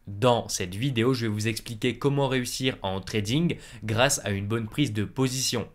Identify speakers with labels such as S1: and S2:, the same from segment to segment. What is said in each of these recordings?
S1: Dans cette vidéo, je vais vous expliquer comment réussir en trading grâce à une bonne prise de position.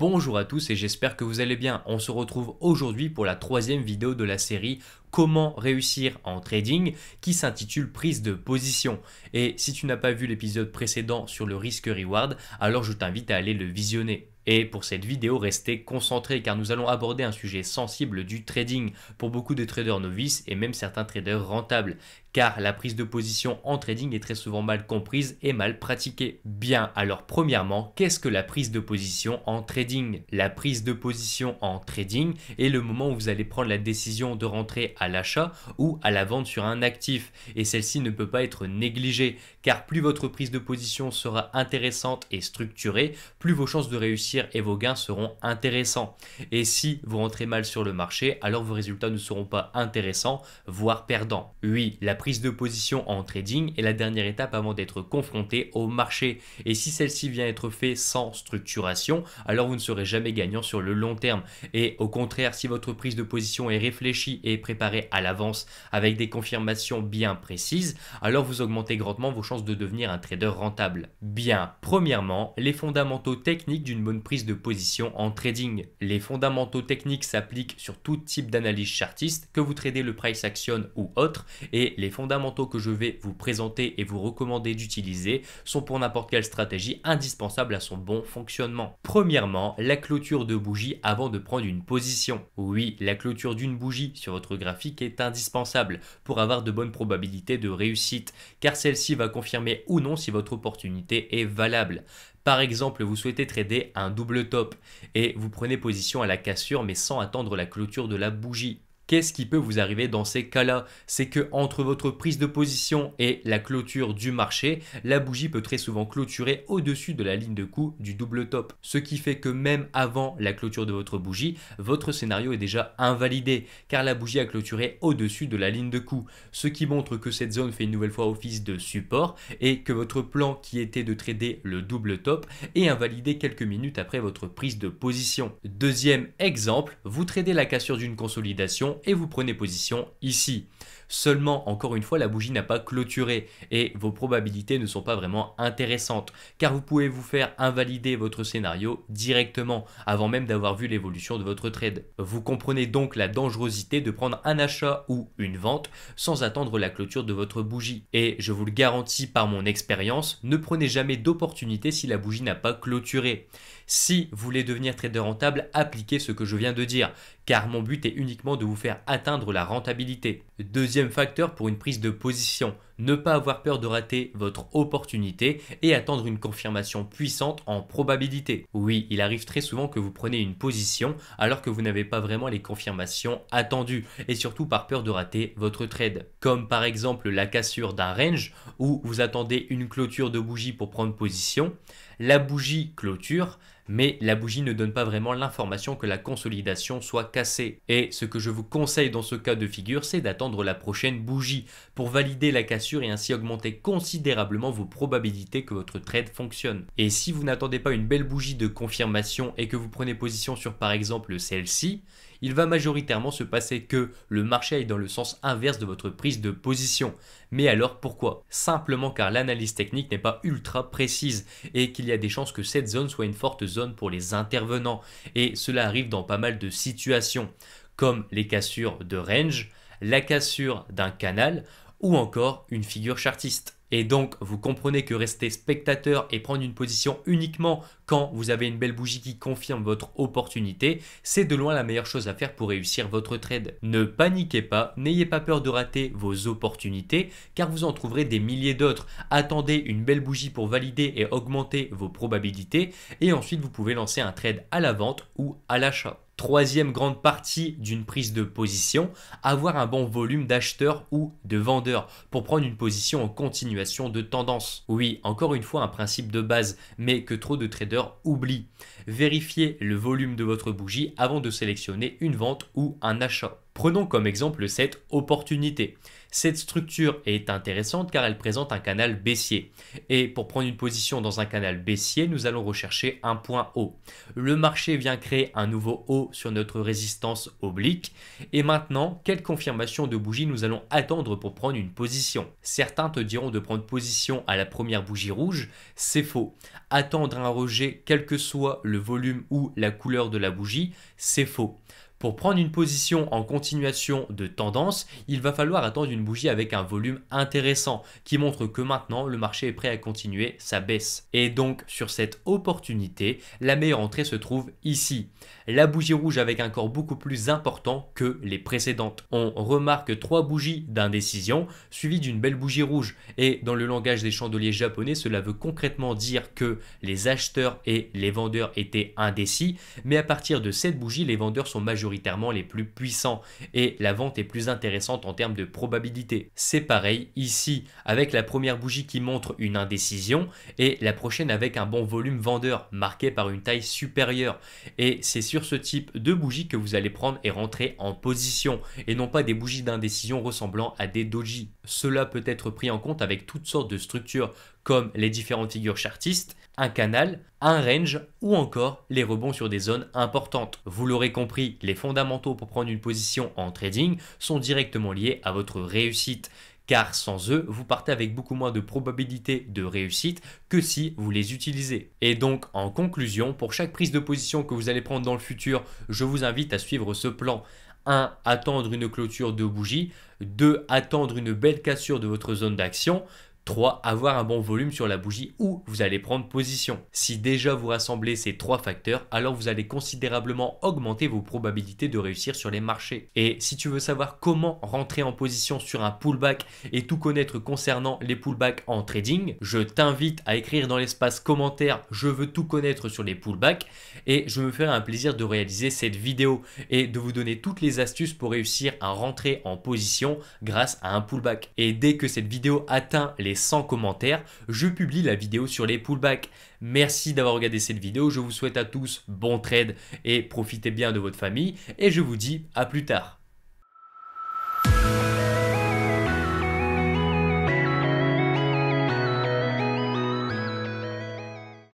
S1: Bonjour à tous et j'espère que vous allez bien. On se retrouve aujourd'hui pour la troisième vidéo de la série Comment réussir en trading qui s'intitule Prise de position. Et si tu n'as pas vu l'épisode précédent sur le risque reward, alors je t'invite à aller le visionner. Et pour cette vidéo, restez concentrés car nous allons aborder un sujet sensible du trading pour beaucoup de traders novices et même certains traders rentables. Car la prise de position en trading est très souvent mal comprise et mal pratiquée. Bien, alors premièrement, qu'est-ce que la prise de position en trading? La prise de position en trading est le moment où vous allez prendre la décision de rentrer à l'achat ou à la vente sur un actif. Et celle-ci ne peut pas être négligée car plus votre prise de position sera intéressante et structurée, plus vos chances de réussir et vos gains seront intéressants. Et si vous rentrez mal sur le marché, alors vos résultats ne seront pas intéressants, voire perdants. Oui, la prise de position en trading est la dernière étape avant d'être confronté au marché. Et si celle-ci vient être faite sans structuration, alors vous ne serez jamais gagnant sur le long terme. Et au contraire, si votre prise de position est réfléchie et préparée à l'avance avec des confirmations bien précises, alors vous augmentez grandement vos chances de devenir un trader rentable. Bien, premièrement, les fondamentaux techniques d'une bonne prise de position en trading. Les fondamentaux techniques s'appliquent sur tout type d'analyse chartiste, que vous tradez le price action ou autre, et les fondamentaux que je vais vous présenter et vous recommander d'utiliser sont pour n'importe quelle stratégie indispensables à son bon fonctionnement. Premièrement, la clôture de bougie avant de prendre une position. Oui, la clôture d'une bougie sur votre graphique est indispensable pour avoir de bonnes probabilités de réussite, car celle-ci va confirmer ou non si votre opportunité est valable. Par exemple, vous souhaitez trader un double top et vous prenez position à la cassure mais sans attendre la clôture de la bougie. Qu'est-ce qui peut vous arriver dans ces cas-là? C'est que entre votre prise de position et la clôture du marché, la bougie peut très souvent clôturer au-dessus de la ligne de coup du double top. Ce qui fait que même avant la clôture de votre bougie, votre scénario est déjà invalidé car la bougie a clôturé au-dessus de la ligne de coup. Ce qui montre que cette zone fait une nouvelle fois office de support et que votre plan qui était de trader le double top est invalidé quelques minutes après votre prise de position. Deuxième exemple, vous tradez la cassure d'une consolidation et vous prenez position ici. Seulement, encore une fois, la bougie n'a pas clôturé et vos probabilités ne sont pas vraiment intéressantes car vous pouvez vous faire invalider votre scénario directement avant même d'avoir vu l'évolution de votre trade. Vous comprenez donc la dangerosité de prendre un achat ou une vente sans attendre la clôture de votre bougie. Et je vous le garantis par mon expérience, ne prenez jamais d'opportunité si la bougie n'a pas clôturé. Si vous voulez devenir trader rentable, appliquez ce que je viens de dire, car mon but est uniquement de vous faire atteindre la rentabilité. Deuxième facteur pour une prise de position, ne pas avoir peur de rater votre opportunité et attendre une confirmation puissante en probabilité. Oui, il arrive très souvent que vous preniez une position alors que vous n'avez pas vraiment les confirmations attendues et surtout par peur de rater votre trade. Comme par exemple la cassure d'un range où vous attendez une clôture de bougie pour prendre position, la bougie clôture, mais la bougie ne donne pas vraiment l'information que la consolidation soit cassée. Et ce que je vous conseille dans ce cas de figure, c'est d'attendre la prochaine bougie pour valider la cassure et ainsi augmenter considérablement vos probabilités que votre trade fonctionne. Et si vous n'attendez pas une belle bougie de confirmation et que vous prenez position sur par exemple celle-ci, il va majoritairement se passer que le marché aille dans le sens inverse de votre prise de position. Mais alors pourquoi? Simplement car l'analyse technique n'est pas ultra précise et qu'il y a des chances que cette zone soit une forte zone pour les intervenants. Et cela arrive dans pas mal de situations, comme les cassures de range, la cassure d'un canal ou encore une figure chartiste. Et donc, vous comprenez que rester spectateur et prendre une position uniquement quand vous avez une belle bougie qui confirme votre opportunité, c'est de loin la meilleure chose à faire pour réussir votre trade. Ne paniquez pas, n'ayez pas peur de rater vos opportunités, car vous en trouverez des milliers d'autres. Attendez une belle bougie pour valider et augmenter vos probabilités, et ensuite vous pouvez lancer un trade à la vente ou à l'achat. Troisième grande partie d'une prise de position, avoir un bon volume d'acheteurs ou de vendeurs pour prendre une position en continuation de tendance. Oui, encore une fois un principe de base, mais que trop de traders oublient. Vérifiez le volume de votre bougie avant de sélectionner une vente ou un achat. Prenons comme exemple cette opportunité. Cette structure est intéressante car elle présente un canal baissier. Et pour prendre une position dans un canal baissier, nous allons rechercher un point haut. Le marché vient créer un nouveau haut sur notre résistance oblique. Et maintenant, quelle confirmation de bougie nous allons attendre pour prendre une position? Certains te diront de prendre position à la première bougie rouge. C'est faux. Attendre un rejet, quel que soit le volume ou la couleur de la bougie, c'est faux. Pour prendre une position en continuation de tendance, il va falloir attendre une bougie avec un volume intéressant qui montre que maintenant le marché est prêt à continuer sa baisse. Et donc sur cette opportunité, la meilleure entrée se trouve ici. La bougie rouge avec un corps beaucoup plus important que les précédentes. On remarque 3 bougies d'indécision suivies d'une belle bougie rouge. Et dans le langage des chandeliers japonais, cela veut concrètement dire que les acheteurs et les vendeurs étaient indécis. Mais à partir de cette bougie, les vendeurs sont majoritairement les plus puissants et la vente est plus intéressante en termes de probabilité. C'est pareil ici avec la première bougie qui montre une indécision et la prochaine avec un bon volume vendeur marqué par une taille supérieure. Et c'est sur ce type de bougie que vous allez prendre et rentrer en position et non pas des bougies d'indécision ressemblant à des doji. Cela peut être pris en compte avec toutes sortes de structures comme les différentes figures chartistes, un canal, un range ou encore les rebonds sur des zones importantes. Vous l'aurez compris, les fondamentaux pour prendre une position en trading sont directement liés à votre réussite. Car sans eux, vous partez avec beaucoup moins de probabilité de réussite que si vous les utilisez. Et donc, en conclusion, pour chaque prise de position que vous allez prendre dans le futur, je vous invite à suivre ce plan. 1. Attendre une clôture de bougie. 2. Attendre une belle cassure de votre zone d'action. 3. Avoir un bon volume sur la bougie où vous allez prendre position. Si déjà vous rassemblez ces 3 facteurs, alors vous allez considérablement augmenter vos probabilités de réussir sur les marchés. Et si tu veux savoir comment rentrer en position sur un pullback et tout connaître concernant les pullbacks en trading, je t'invite à écrire dans l'espace commentaire « Je veux tout connaître sur les pullbacks » et je me ferai un plaisir de réaliser cette vidéo et de vous donner toutes les astuces pour réussir à rentrer en position grâce à un pullback. Et dès que cette vidéo atteint les 100 commentaires, je publie la vidéo sur les pullbacks. Merci d'avoir regardé cette vidéo, je vous souhaite à tous bon trade et profitez bien de votre famille et je vous dis à plus tard.